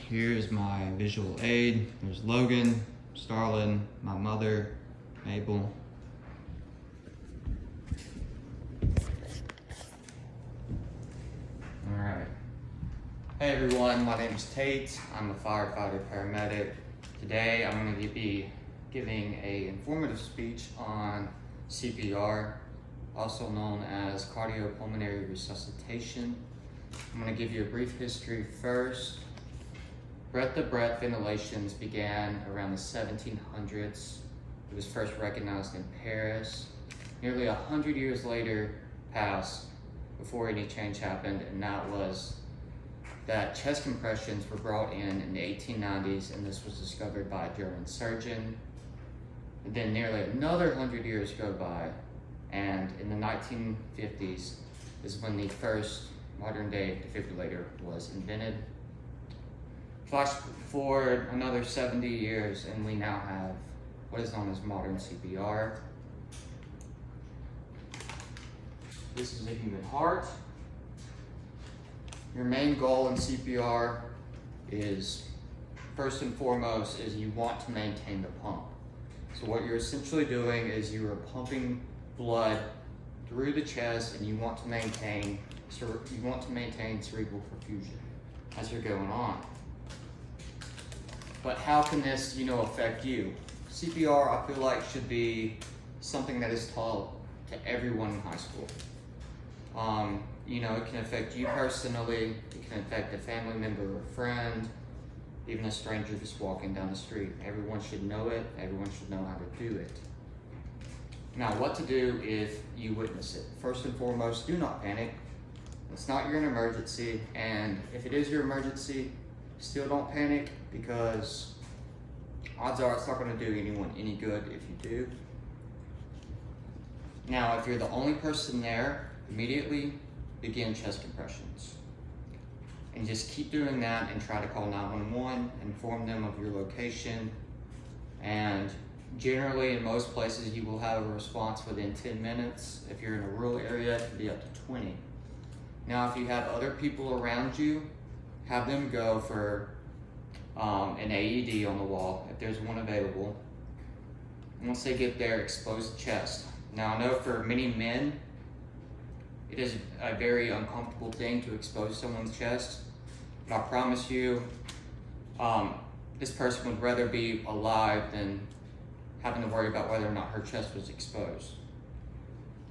Here's my visual aid. There's Logan, Starlin, my mother, Mabel. All right. Hey everyone, my name is Tate. I'm a firefighter paramedic. Today I'm going to be giving an informative speech on CPR, also known as cardiopulmonary resuscitation. I'm going to give you a brief history first. Breath-to-breath ventilations began around the 1700s. It was first recognized in Paris. Nearly 100 years later passed before any change happened, and that was that chest compressions were brought in the 1890s, and this was discovered by a German surgeon. And then nearly another 100 years go by, and in the 1950s is when the first modern day defibrillator was invented. Flash forward another 70 years and we now have what is known as modern CPR. This is a human heart. Your main goal in CPR is, first and foremost, is you want to maintain the pump. So what you're essentially doing is you are pumping blood through the chest, and you want to maintain cerebral perfusion as you're going on. But how can this, affect you? CPR, I feel like, should be something that is taught to everyone in high school. It can affect you personally, it can affect a family member or friend, even a stranger just walking down the street. Everyone should know it, everyone should know how to do it. Now, what to do if you witness it? First and foremost, do not panic. It's not your emergency, and if it is your emergency, still don't panic, because odds are it's not going to do anyone any good if you do. Now, if you're the only person there, immediately begin chest compressions. And just keep doing that and try to call 911, inform them of your location. And generally, in most places, you will have a response within 10 minutes. If you're in a rural area, it can be up to 20. Now, if you have other people around you, have them go for an AED on the wall, if there's one available. Once they get there, expose the chest. Now, I know for many men, it is a very uncomfortable thing to expose someone's chest, but I promise you, this person would rather be alive than having to worry about whether or not her chest was exposed.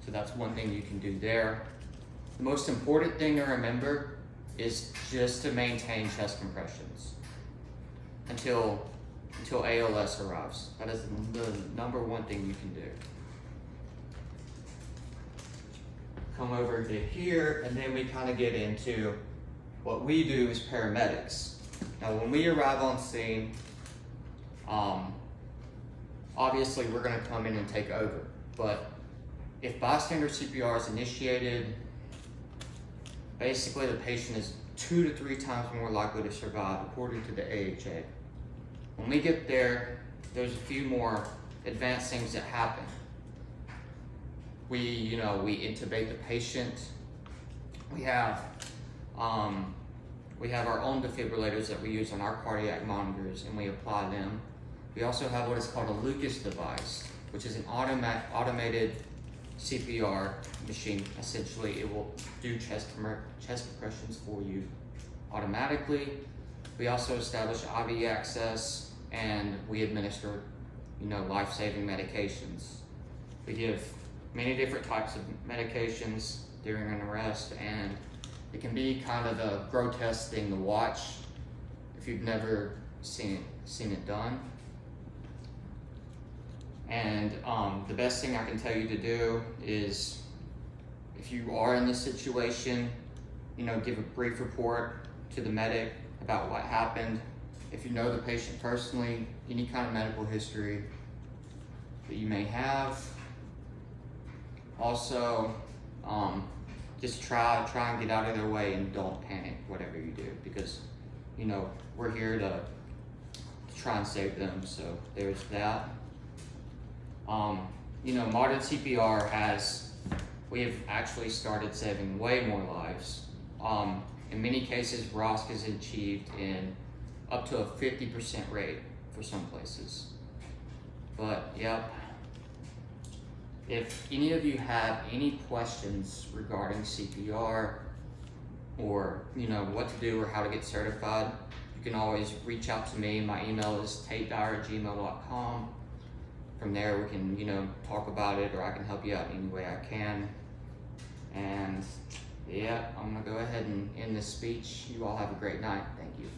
So that's one thing you can do there. The most important thing to remember is just to maintain chest compressions until ALS arrives. That is the number one thing you can do. Come over to here, and then we kind of get into what we do as paramedics. Now, when we arrive on scene, obviously we're going to come in and take over. But if bystander CPR is initiated, basically the patient is 2 to 3 times more likely to survive, according to the AHA. When we get there, there's a few more advanced things that happen. We intubate the patient. We have our own defibrillators that we use on our cardiac monitors, and we apply them. We also have what is called a Lucas device, which is an automated CPR machine. Essentially, it will do chest compressions for you automatically. We also establish IV access, and we administer, life-saving medications. We give many different types of medications during an arrest, and it can be kind of a grotesque thing to watch if you've never seen it done. And the best thing I can tell you to do is, if you are in this situation, give a brief report to the medic about what happened. If you know the patient personally, any kind of medical history that you may have. Also, just try and get out of their way and don't panic, whatever you do, because, we're here to try and save them, so there's that. Modern CPR we have actually started saving way more lives. In many cases, ROSC is achieved in up to a 50% rate for some places. But yep, if any of you have any questions regarding CPR or what to do or how to get certified, you can always reach out to me. My email is tateDyer@gmail.com. From there we can talk about it, or I can help you out any way I can. And yeah, I'm gonna go ahead and end this speech. You all have a great night. Thank you.